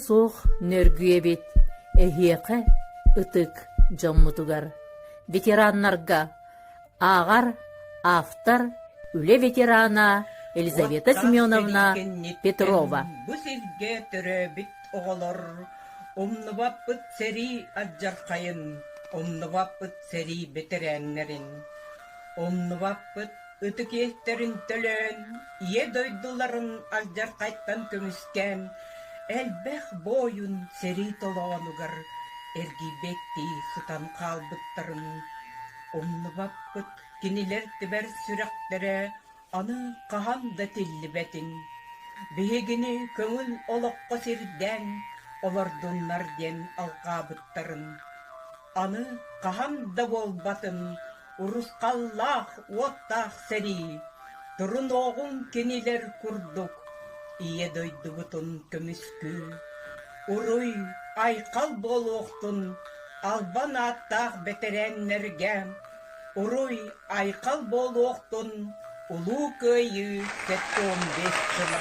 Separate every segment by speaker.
Speaker 1: соох нөргүебит эхиэхэ ытык жоммутугар ветераннарга агар автор үле ветерана Елизавета Семеновна Петрова.
Speaker 2: Бүсилге төрөбит оголор, омнубаппыт сери аджаркайын, омнубаппыт сери ветераннерин, омнубаппыт ытыкиестерин төлөн, ие дойдуларын аджаркайттан көмүскән, элбэх бойун сери толоонугар, эргибетти сытан калбыттарын, омнубаппыт кинилер тибер сүрәктере, аны каһан да тиллибетин, биһигини көңүл олоққа сирден, олордуннар ден алқабыттарын, аны каһан да болбатын, урускаллах уоттах сери, турун оғун кинилер курдук, ие дойдубутун көмүскү, уруй айкал болуқтун, албан аттах ветереннерге, уруй айкал болуқтун, Улуу көйү сетті 15 жыла.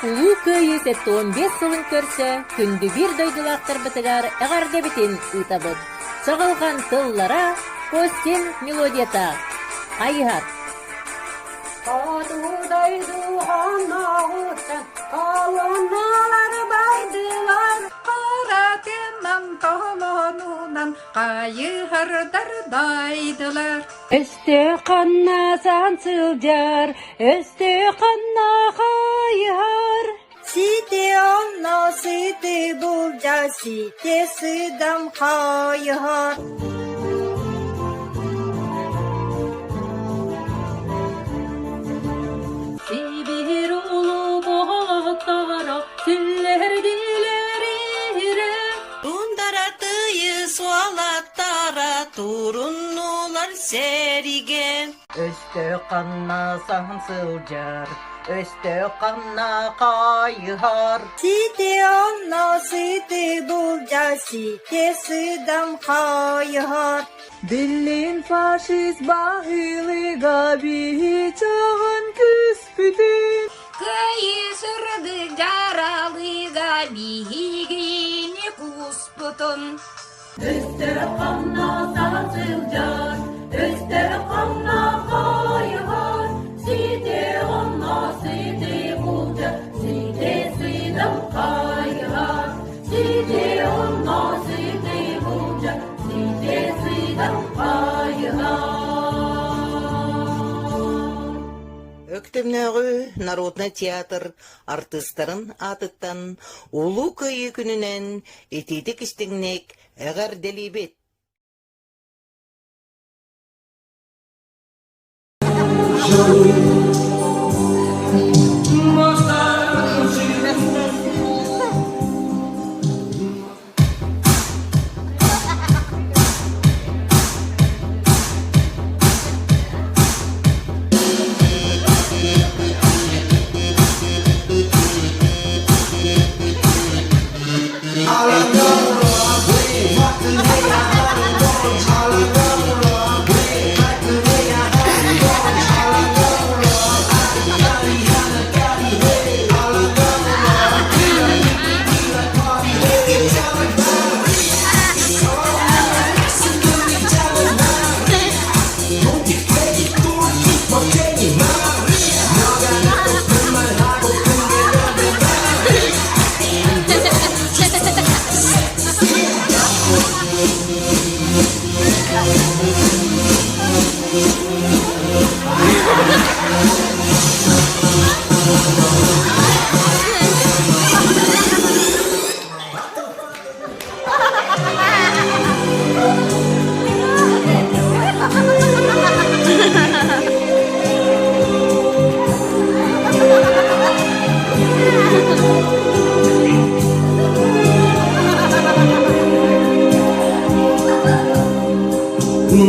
Speaker 1: Улуу көйү сетті 15 жылын көрсө, күнді бир дойдулақтар бітігар әғарде бітін ұйтабыд. Чағылған тыллара Костин мелодията. Айғар.
Speaker 3: Қадудайды ғана ұтсан, қауыналар бардылар, қаратынан толонунан қайығырдардайдылар. Өсті қанна сансылдар, өсті қанна қайығар. Сите онно сите бұлжа, сите сыдам қайығар. Сибир улу боғаттара, сүллер дилерире. Тундаратыйы суалаттара, туруннулар сериге. Өсті қанна сансылжар, өсті қанна қайығар. Сите онно сите бұлжа, сите сыдам қайығар. Диллин фашист бағилыға бейчағын күспүтін. Кайысырды жаралыға бейгіне күспүтін. Өсті қанна сансылжар, өсті қанна қайығар. Сите онна сите бұлжа, сите сыдам қайығар. Сите онна сите бұлжа, сите сыдам қайығар.
Speaker 4: Өктемнөгү Народный театр артисттарын атыттан улуу көйү күнүнен этидик истиңнек эгер делибет.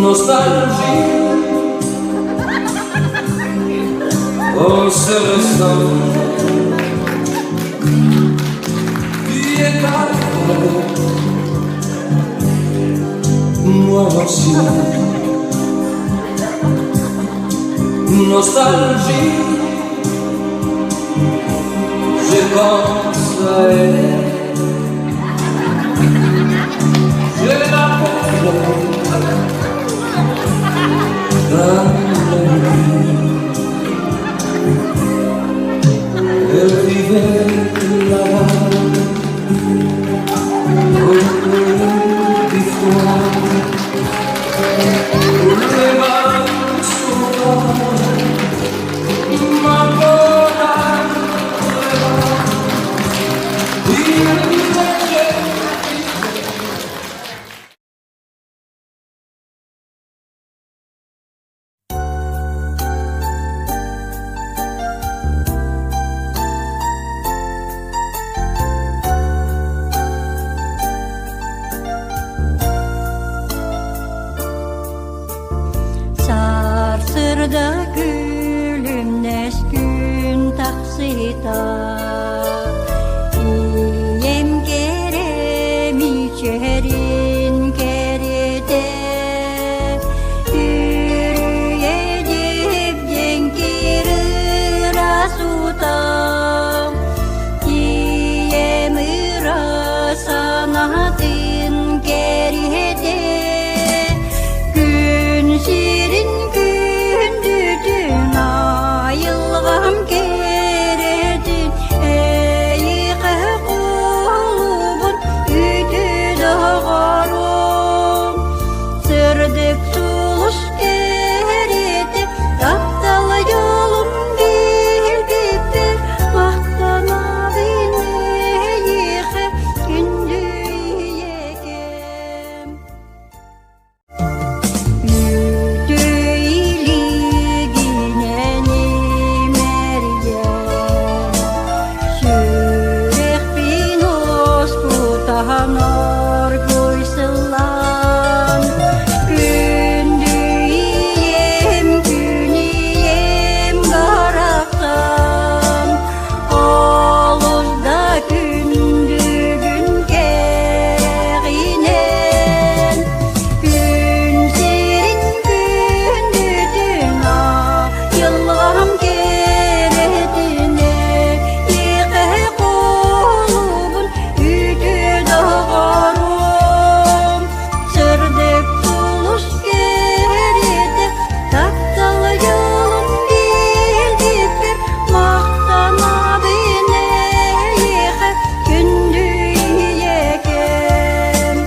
Speaker 5: Nostalgie, oh se restant, tu es calme, moi aussi. Nostalgie, je pense à elle.
Speaker 3: Sarsırda gülümleş gün taksita İyem kerem içerin keride Yürüyedip cenkiri rasuta İyem ıra sanatın keride Gün şirin gündüdün ayılgam keredin Eyğe kulubun üdü dağarım Sırdık suluş keredi Daptal yolum bilgip bir Mahtana bine eyğe gündü yegem Yılgam keredine Yıqe kulubun üdü dağarım Sırdık suluş kerede Taptal yolum bilgip bir Mahtana bine Yıqe gündü yegem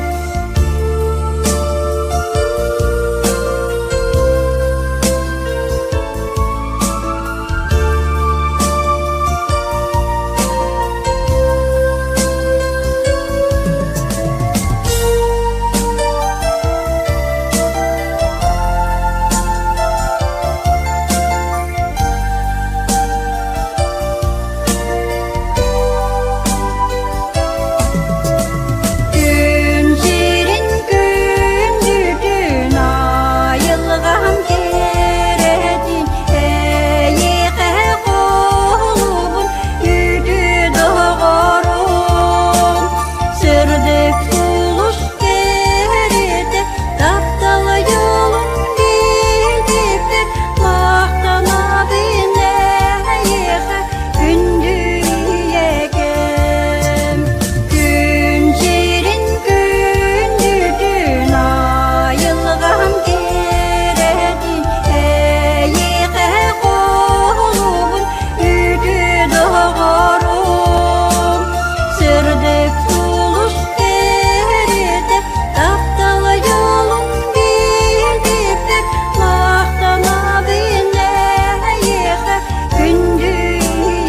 Speaker 3: Gün şirin gündüdün ayılgam keredin Eyğe kulubun üdü dağarım Sırdık suluş kerede Daptal yolum bilgip bir Mahtana bine Eyğe gündü yegem Gün şirin gündüdün ayılgam keredin Eyğe kulubun üdü dağarım Sırdık suluş kerede Daptal yolum bilgip bir Mahtana bine Eyğe gündü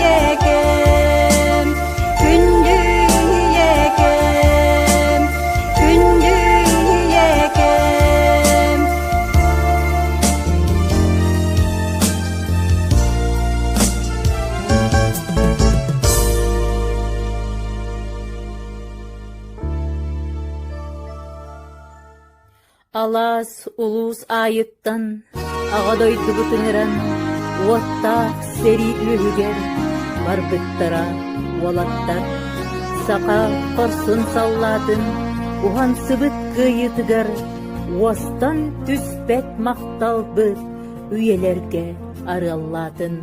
Speaker 3: yegem Gündü yegem Gündü yegem
Speaker 1: Алас улус айыттан ағадойды бұтыңыран Уаттақ сери үлігер барбыттара уалаттар Сақа қорсын салладын уған сыбыт кыйытыгар Уастан түспәт мақталбыт үйелерге араллатын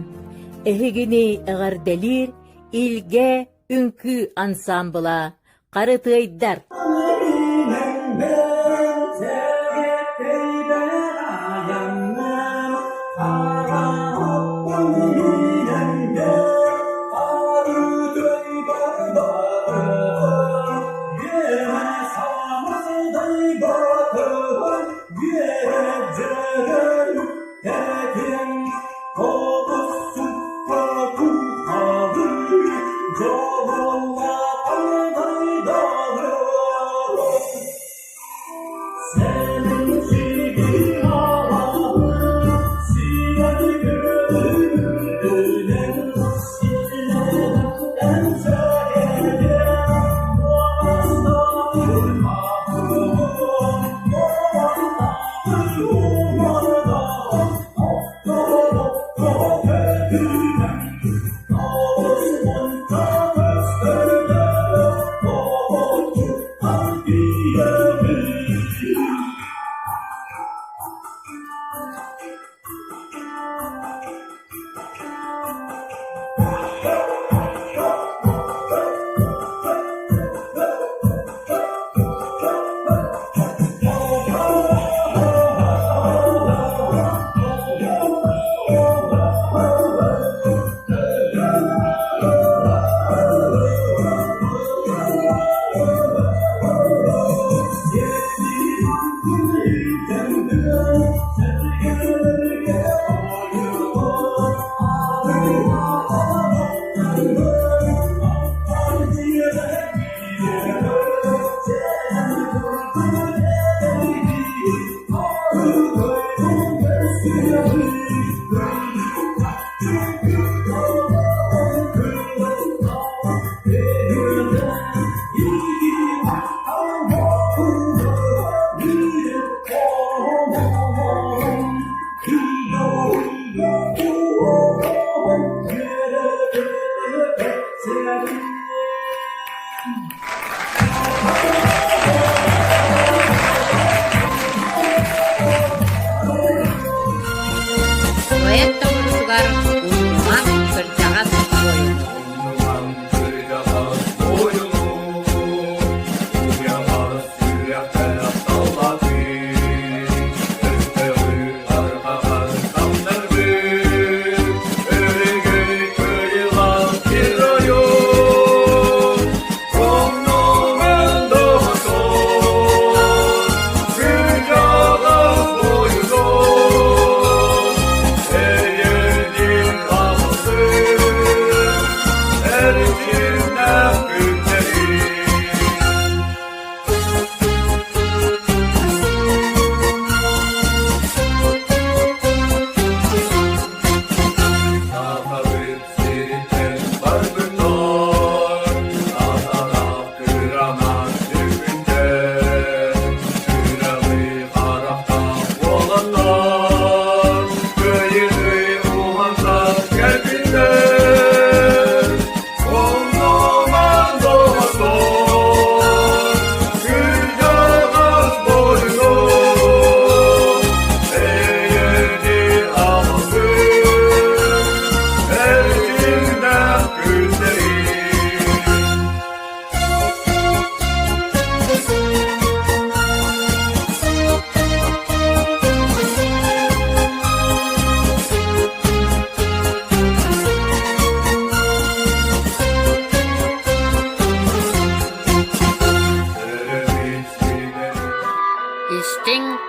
Speaker 1: Эхигини ағарделир илге үнкү ансамбыла қарытыйдар
Speaker 5: Bye.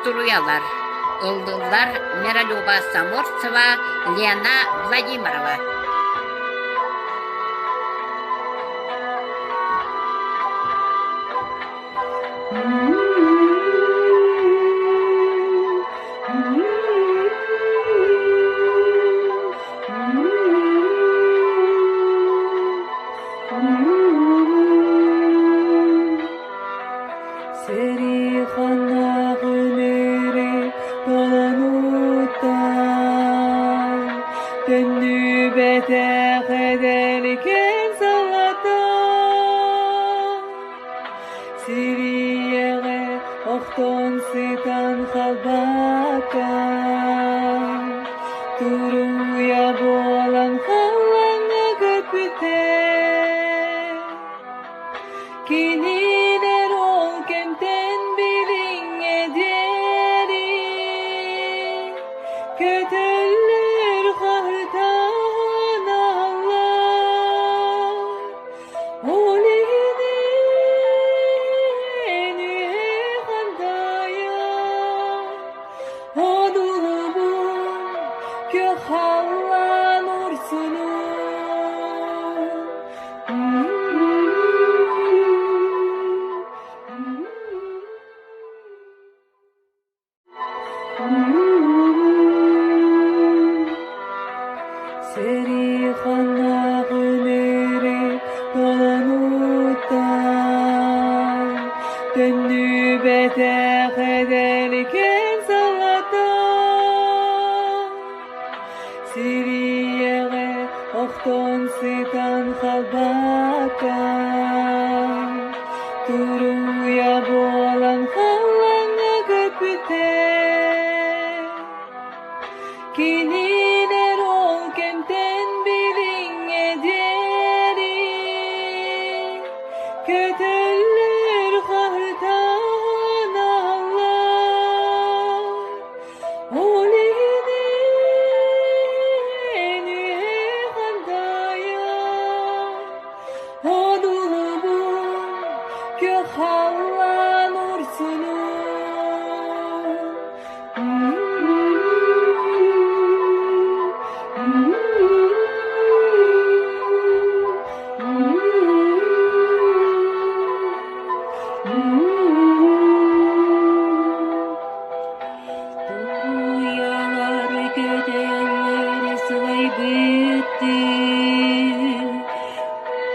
Speaker 6: Туруялар. Ылдылар Миралюба Саморцева, Лена Владимирова.
Speaker 3: Gönlü
Speaker 1: gök halla nur sunu. Seri kanağıları dolanuttan döndü betek ederken salatan Siriye'ye okton sitan halbatan Turuya boğalan hallanla köpüten Kiniler ol kemten bilin ederi Kötüller kahırtan Allah Olini enüye kandaya Odulubun gök halla nur sunu Rüyalar gödenler sılay bitti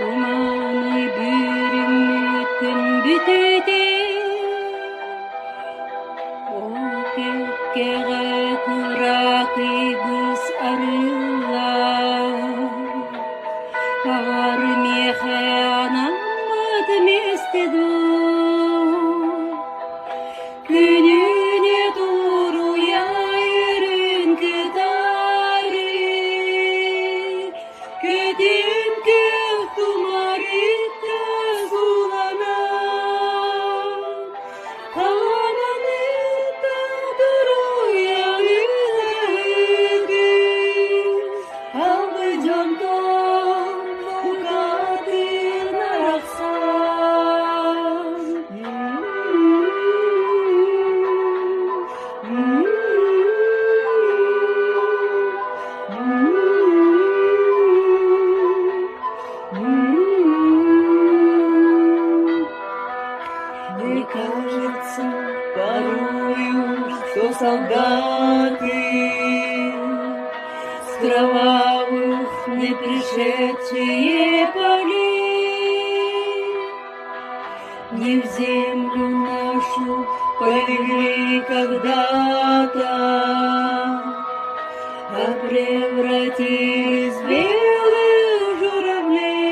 Speaker 1: Dumanı bürümütün bütüde O gökkere kırakı kız arılar Var mehe anamadım istedim Gününe doğru yayırın kıdarı Kötüm kök dumarıkta zulanan Kananıkta duruyor yüzeydi Algı candan bu kadına raksan Мне кажется, порою, что солдаты С кровавых не пришедшие полей Не в землю нашу полегли когда-то А превратились в белых журавлей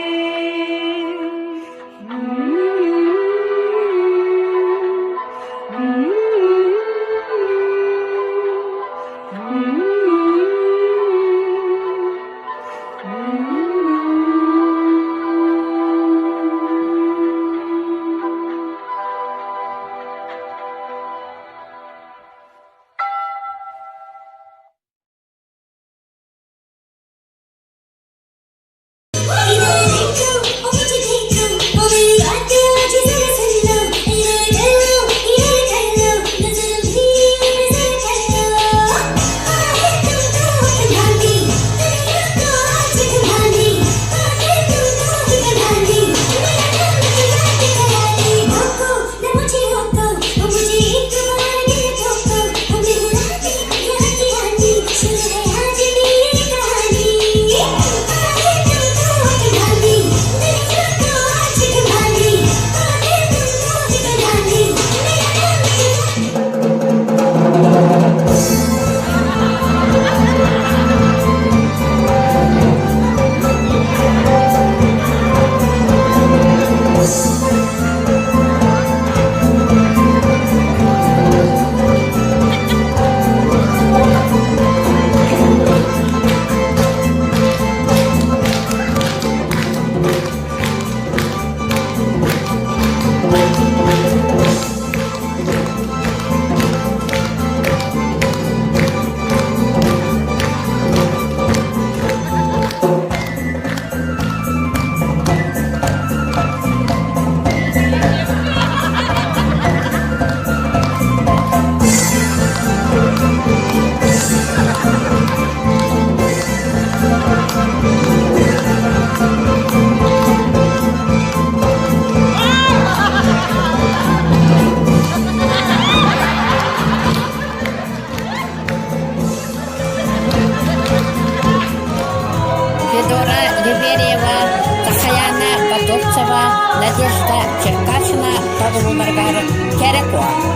Speaker 6: табылуларга керек о.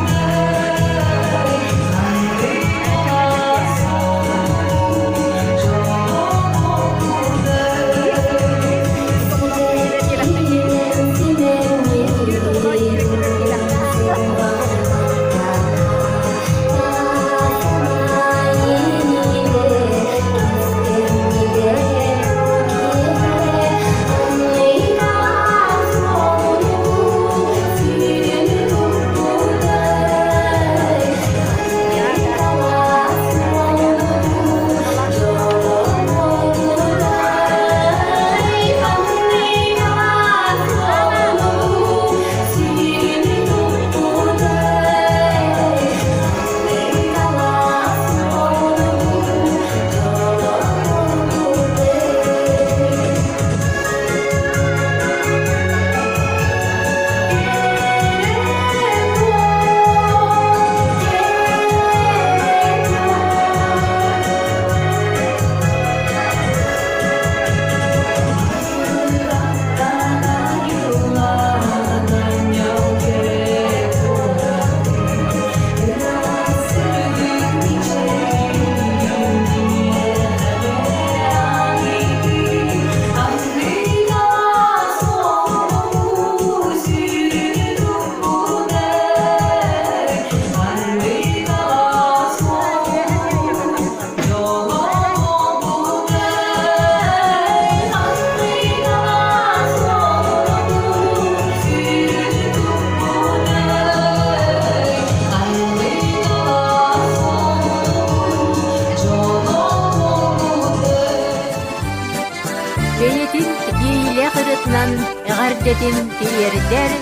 Speaker 1: Бейетин бейле кырытынан эғардетин тиердер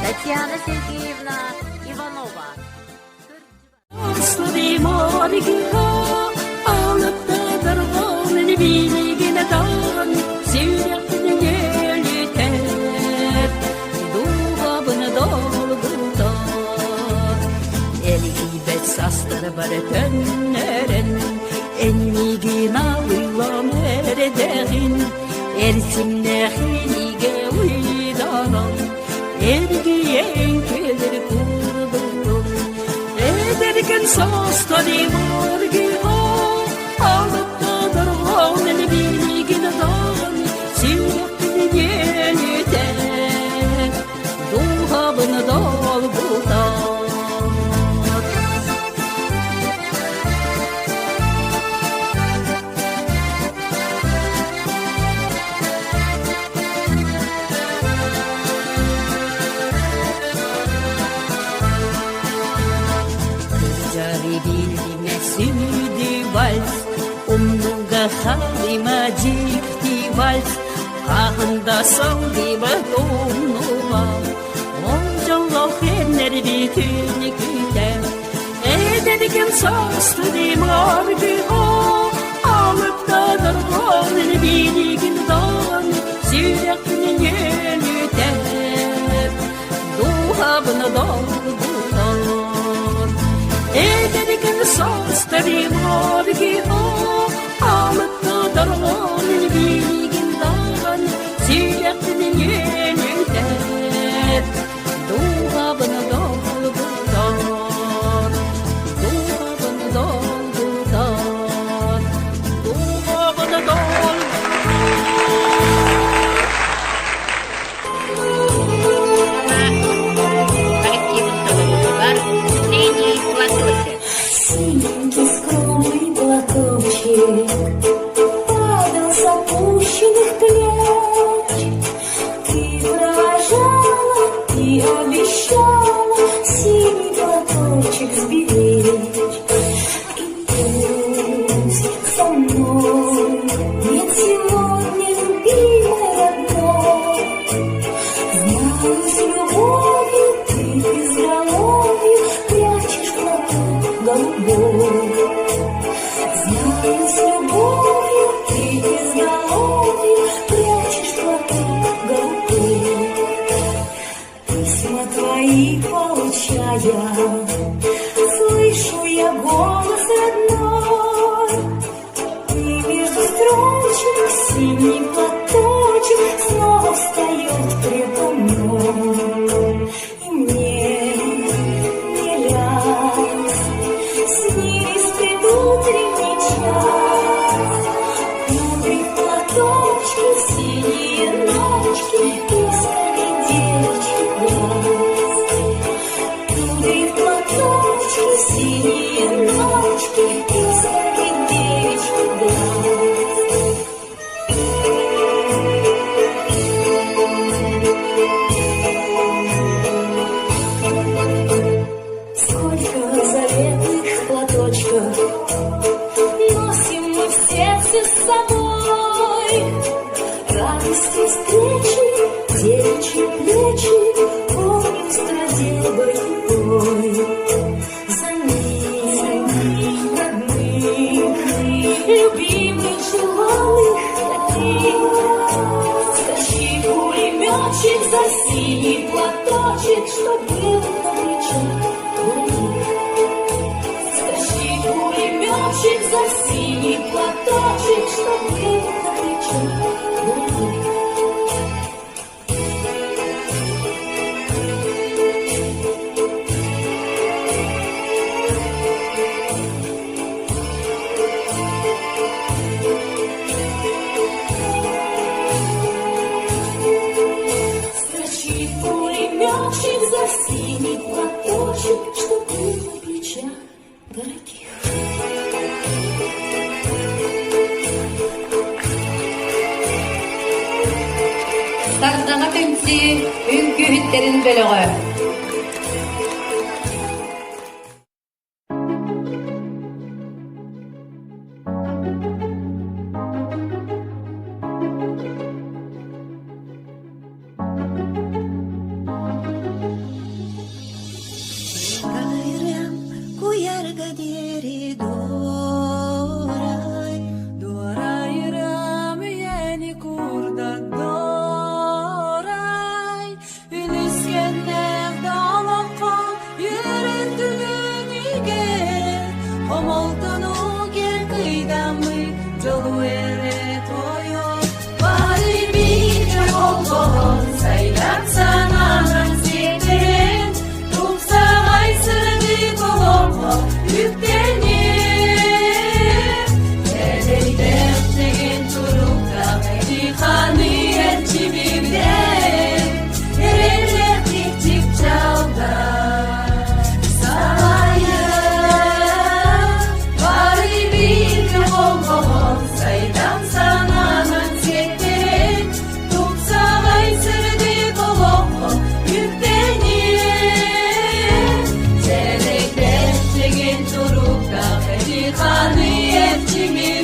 Speaker 1: Татьяна Сергеевна Иванова.
Speaker 3: Sastır var tönlerin Enligin ağılam erdeğin Ersimle hilige uydanan Ergiyen gelir kurdum Ederken sastadım argı Alıp da darğan elbilgin dağın Sürekli yenide Duhabını dolgudan Вальс, умнуга халима дикти вальс, қағында салдима томнума, онжалау хеннер битүні күтем, эдерген састыдым аргыға, алып дадырған билігін дан, сүйректің елітеп, дуғабыны долгудан. Ederken saçlarım argıma Alıp da darğanın bilgin dağın Sürekli yeniden Doğabını dolgudan Doğabını dolgudan Doğabını dolgudan
Speaker 7: Синенький скромный платочек падал с опущенных плеч. Ты провожала и обещала синий платочек сберечь. И пусть со мной нет сегодня любимой родной, знаю, с любовью ты безголовью прячешь платок голубой. Знаю, с любовью ты безголовью прячешь платок голубой. Письма твои получая, слышу я голос родной. И между строчек синий платочек снова встает предо мной. И вместе с собой. Радости встречи, девичьи плечи, помню страдел боевой. За ним, родных, любимых, желанных таких. Стащи пулеметчик за синий платочек, что был на плечах моих. Стащи пулеметчик за синий платочек, что был на плечах моих. Строчит пулеметчик за синий платочек, что был на плечах дорогих.
Speaker 6: Стардаға төнсі үңкі хүттерін бөліғі.
Speaker 7: Райрам куярга дери дорай, дорайрам яни курда дорай. Үліскеннер далаққа ерендігін егер, қомалтыну кер қидамы жолу ере тойо. Бары бейді олғығын сайлап сананын сетен, тұмсағай сырды болуға үктенер. Әлейдер деген тұрықта мәдиханы әнчі бейден, ерелер тек-тек жалда сағайын. Бары бейді олғығын сайдан сананын сетен, тұмсағай сырды болуға үктенер. Әлейдер деген тұрықта мәдиханы әнчі бейден,